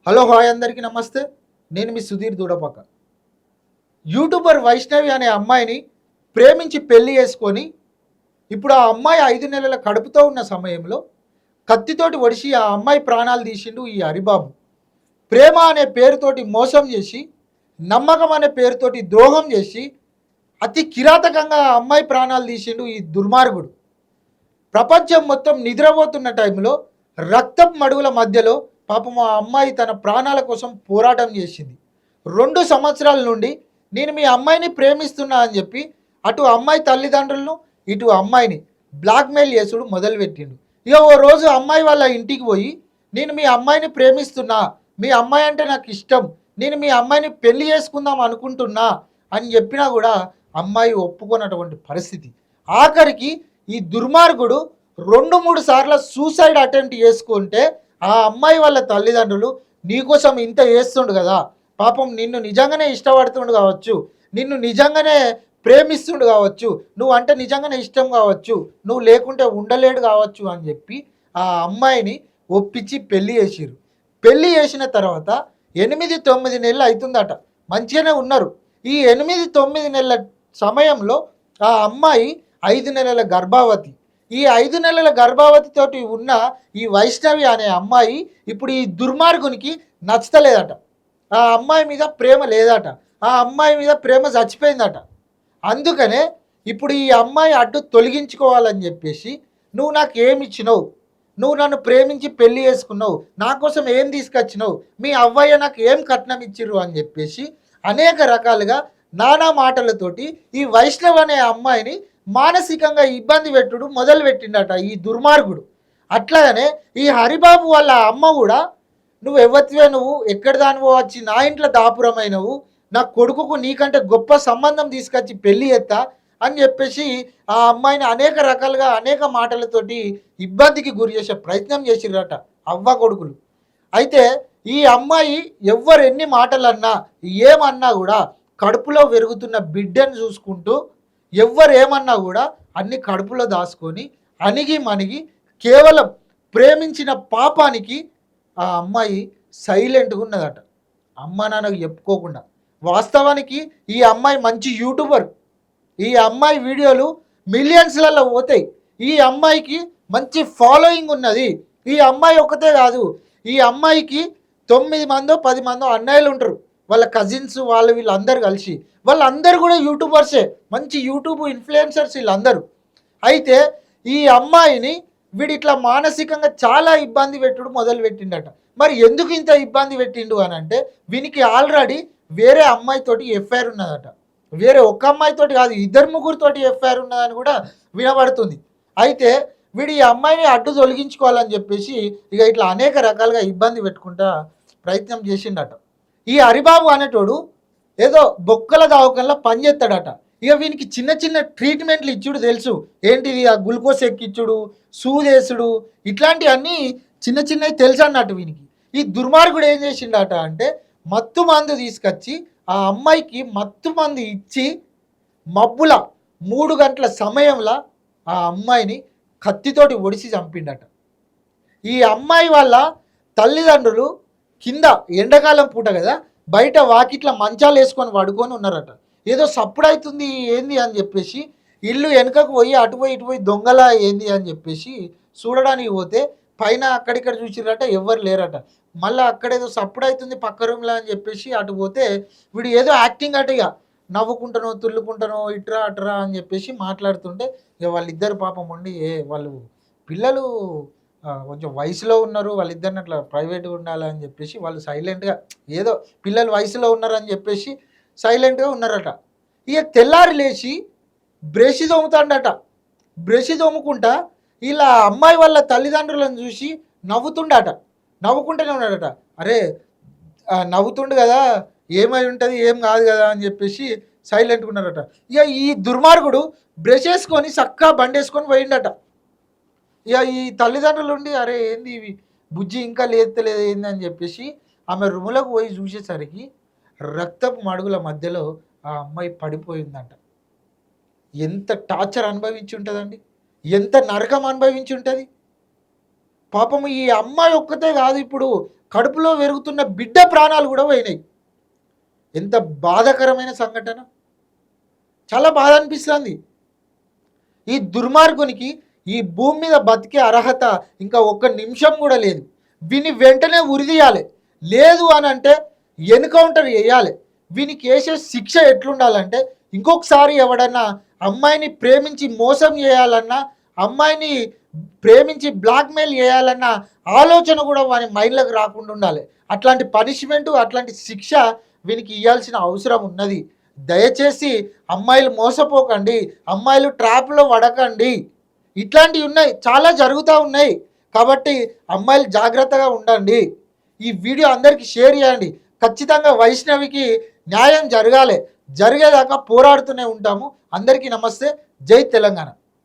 Hello hi అందరికీ నమస్తే. నేను మీ సుధీర్ దూడపక్క. యూట్యూబర్ వైష్ణవి అనే అమ్మాయిని ప్రేమించి పెళ్లి చేసుకొని ఇప్పుడు ఆ అమ్మాయి 5 నెలల కడుపుతో ఉన్న సమయంలో కత్తితోటి ఒడిసి ఆ అమ్మాయి ప్రాణాలు తీసిండు ఈ హరిబాబు. ప్రేమ అనే పేరుతోటి మోసం చేసి, నమ్మకం అనే పేరుతోటి ద్రోహం చేసి అతి కిరాతకంగా ఆ అమ్మాయి ప్రాణాలు తీసిండు ఈ దుర్మార్గుడు. ప్రపంచం మొత్తం నిద్రపోతున్న టైంలో రక్తపు మడుగుల మధ్యలో పాపం ఆ అమ్మాయి తన ప్రాణాల కోసం పోరాటం చేసింది. 2 సంవత్సరాల నుండి నేను మీ అమ్మాయిని ప్రేమిస్తున్నా అని చెప్పి అటు అమ్మాయి తల్లిదండ్రులను ఇటు అమ్మాయిని బ్లాక్మెయిల్ చేసుడు మొదలుపెట్టిండు. ఇక ఓ రోజు అమ్మాయి వాళ్ళ ఇంటికి పోయి నేను మీ అమ్మాయిని ప్రేమిస్తున్నా, మీ అమ్మాయి అంటే నాకు ఇష్టం, నేను మీ అమ్మాయిని పెళ్లి చేసుకుందాం అనుకుంటున్నా అని చెప్పినా కూడా అమ్మాయి ఒప్పుకున్నటువంటి పరిస్థితి. ఆఖరికి ఈ దుర్మార్గుడు 2-3 సార్లు సూసైడ్ అటెంప్ట్ చేసుకుంటే ఆ అమ్మాయి వాళ్ళ తల్లిదండ్రులు నీకోసం ఇంత చేస్తుండు కదా, పాపం నిన్ను నిజంగానే ఇష్టపడుతుండు కావచ్చు, నిన్ను నిజంగానే ప్రేమిస్తుండు కావచ్చు, నువ్వు అంటే నిజంగానే ఇష్టం కావచ్చు, నువ్వు లేకుంటే ఉండలేడు కావచ్చు అని చెప్పి ఆ అమ్మాయిని ఒప్పించి పెళ్లి చేసిరు. పెళ్లి చేసిన తర్వాత 8-9 నెలలు అవుతుందట, మంచిగానే ఉన్నారు. ఈ 8-9 నెలల సమయంలో ఆ అమ్మాయి 5 నెలల గర్భావతి. ఈ 5 నెలల గర్భావతితోటి ఉన్న ఈ వైష్ణవి అనే అమ్మాయి ఇప్పుడు ఈ దుర్మార్గునికి నచ్చతలేదట. ఆ అమ్మాయి మీద ప్రేమ లేదట, ఆ అమ్మాయి మీద ప్రేమ చచ్చిపోయిందట. అందుకనే ఇప్పుడు ఈ అమ్మాయి అడ్డు తొలగించుకోవాలని చెప్పేసి, నువ్వు నాకు ఏమి ఇచ్చినావు, నువ్వు నన్ను ప్రేమించి పెళ్లి చేసుకున్నావు, నా కోసం ఏం తీసుకొచ్చినావు, మీ అవ్వయ్య నాకు ఏం కట్నం ఇచ్చిర్రు అని చెప్పేసి అనేక రకాలుగా నానా మాటలతోటి ఈ వైష్ణవ్ అనే అమ్మాయిని మానసికంగా ఇబ్బంది పెట్టుడు మొదలుపెట్టిండట ఈ దుర్మార్గుడు. అట్లాగనే ఈ హరిబాబు వాళ్ళ అమ్మ కూడా నువ్వు ఎవరివే, నువ్వు ఎక్కడి దానివో వచ్చి నా ఇంట్లో దాపురమైనవు, నా కొడుకుకు నీకంటే గొప్ప సంబంధం తీసుకొచ్చి పెళ్ళి ఎత్తా అని చెప్పేసి ఆ అమ్మాయిని అనేక రకాలుగా అనేక మాటలతోటి ఇబ్బందికి గురి చేసే ప్రయత్నం చేసిరట అవ్వ కొడుకులు. అయితే ఈ అమ్మాయి ఎవ్వరు ఎన్ని మాటలన్నా ఏమన్నా కూడా కడుపులో పెరుగుతున్న బిడ్డను చూసుకుంటూ ఎవ్వరు ఏమన్నా కూడా అన్ని కడుపులో దాచుకొని అణిగి మణిగి కేవలం ప్రేమించిన పాపానికి ఆ అమ్మాయి సైలెంట్గా ఉన్నదట, అమ్మ నాన్నకు చెప్పుకోకుండా. వాస్తవానికి ఈ అమ్మాయి మంచి యూట్యూబర్, ఈ అమ్మాయి వీడియోలు మిలియన్స్లలో పోతాయి, ఈ అమ్మాయికి మంచి ఫాలోయింగ్ ఉన్నది. ఈ అమ్మాయి ఒక్కతే కాదు, ఈ అమ్మాయికి 9 మందో 10 మందో అన్నయ్యలు ఉంటారు, వాళ్ళ కజిన్స్ వాళ్ళు వీళ్ళందరూ కలిసి, వాళ్ళందరూ కూడా యూట్యూబర్సే, మంచి యూట్యూబ్ ఇన్ఫ్లుయెన్సర్స్ వీళ్ళందరూ. అయితే ఈ అమ్మాయిని వీడు ఇట్లా మానసికంగా చాలా ఇబ్బంది పెట్టుడు మొదలు పెట్టిండట. మరి ఎందుకు ఇంత ఇబ్బంది పెట్టిండు అని అంటే, వీనికి ఆల్రెడీ వేరే అమ్మాయితోటి ఎఫ్ఐఆర్ ఉన్నదట. వేరే ఒక్క అమ్మాయితోటి కాదు, 2-3తోటి ఎఫ్ఐఆర్ ఉన్నదని కూడా వినబడుతుంది. అయితే వీడు ఈ అమ్మాయిని అడ్డు తొలగించుకోవాలని చెప్పేసి ఇక ఇట్లా అనేక రకాలుగా ఇబ్బంది పెట్టుకుంటా ప్రయత్నం చేసిండట. ఈ హరిబాబు అనేటోడు ఏదో బొక్కల దావకంలో పనిచేస్తాడట. ఇక వీనికి చిన్న చిన్న ట్రీట్మెంట్లు ఇచ్చుడు తెలుసు, ఏంటిది ఆ గ్లూకోజ్ ఎక్కిచ్చుడు, సూదేసుడు, ఇట్లాంటివన్నీ చిన్న చిన్నవి తెలుసు అన్నట్టు వీనికి. ఈ దుర్మార్గుడు ఏం చేసిండట అంటే, మత్తు మందు తీసుకొచ్చి ఆ అమ్మాయికి మత్తు మందు ఇచ్చి మబ్బుల 3 గంటల సమయంలో ఆ అమ్మాయిని కత్తితోటి ఒడిసి చంపిండట. ఈ అమ్మాయి వాళ్ళ తల్లిదండ్రులు కింద ఎండాకాలం పూట కదా, బయట వాకిట్ల మంచాలు వేసుకొని పడుకొని ఉన్నారట. ఏదో సప్పుడు అవుతుంది ఏంది అని చెప్పేసి ఇల్లు వెనుకకు పోయి అటు పోయి ఇటు పోయి దొంగలా ఏంది అని చెప్పేసి చూడడానికి పోతే పైన అక్కడిక్కడ చూసిరట, ఎవ్వరు లేరట. మళ్ళీ అక్కడేదో సప్పుడు అవుతుంది పక్క రూమ్లో అని చెప్పేసి అటు పోతే వీడు ఏదో యాక్టింగ్ అట, ఇక నవ్వుకుంటానో తుల్లుకుంటానో ఇట్రా అట్రా అని చెప్పేసి మాట్లాడుతుంటే ఇక వాళ్ళిద్దరు పాపం ఉండి వాళ్ళు పిల్లలు కొంచెం వయసులో ఉన్నారు, వాళ్ళిద్దరిని అట్లా ప్రైవేట్గా ఉండాలని చెప్పేసి వాళ్ళు సైలెంట్గా, ఏదో పిల్లలు వయసులో ఉన్నారని చెప్పేసి సైలెంట్గా ఉన్నారట. ఇక తెల్లారి లేచి బ్రష్ తోముతాడట. బ్రష్ తోముకుంటా ఇలా అమ్మాయి వాళ్ళ తల్లిదండ్రులను చూసి నవ్వుతుండట, నవ్వుకుంటూనే ఉన్నాడట. అరే నవ్వుతుండు కదా, ఏమై ఉంటుంది ఏం కాదు కదా అని చెప్పేసి సైలెంట్గా ఉన్నారట. ఇక ఈ దుర్మార్గుడు బ్రష్ వేసుకొని చక్కగా బండి వేసుకొని పోయిండట. ఇక ఈ తల్లిదండ్రులు ఉండి అరే ఏంది ఇవి బుజ్జి ఇంకా లేస్తలేదు ఏంది అని చెప్పేసి ఆమె రూములకు పోయి చూసేసరికి రక్తపు మడుగుల మధ్యలో ఆ అమ్మాయి పడిపోయిందంట. ఎంత టార్చర్ అనుభవించి ఉంటుందండి, ఎంత నరకం అనుభవించి ఉంటుంది. పాపం ఈ అమ్మాయి ఒక్కతే కాదు, ఇప్పుడు కడుపులో పెరుగుతున్న బిడ్డ ప్రాణాలు కూడా పోయినాయి. ఎంత బాధాకరమైన సంఘటన, చాలా బాధ అనిపిస్తుంది. ఈ దుర్మార్గునికి ఈ భూమి మీద బతికే అర్హత ఇంకా ఒక్క నిమిషం కూడా లేదు. వీని వెంటనే ఉరిదీయాలి, లేదు అని అంటే ఎన్కౌంటర్ చేయాలి. వీనికి వేసే శిక్ష ఎట్లుండాలంటే, ఇంకొకసారి ఎవడన్నా అమ్మాయిని ప్రేమించి మోసం చేయాలన్నా, అమ్మాయిని ప్రేమించి బ్లాక్మెయిల్ చేయాలన్న ఆలోచన కూడా వాని మైండ్లోకి రాకుండా ఉండాలి. అట్లాంటి పనిష్మెంటు, అట్లాంటి శిక్ష వీనికి ఇవ్వాల్సిన అవసరం ఉన్నది. దయచేసి అమ్మాయిలు మోసపోకండి, అమ్మాయిలు ట్రాప్లో పడకండి. ఇట్లాంటివి ఉన్నాయి, చాలా జరుగుతూ ఉన్నాయి. కాబట్టి అమ్మాయిలు జాగ్రత్తగా ఉండండి. ఈ వీడియో అందరికీ షేర్ చేయండి. ఖచ్చితంగా వైష్ణవికి న్యాయం జరగాలి. జరిగేదాకా పోరాడుతూనే ఉంటాము. అందరికీ నమస్తే. జై తెలంగాణ.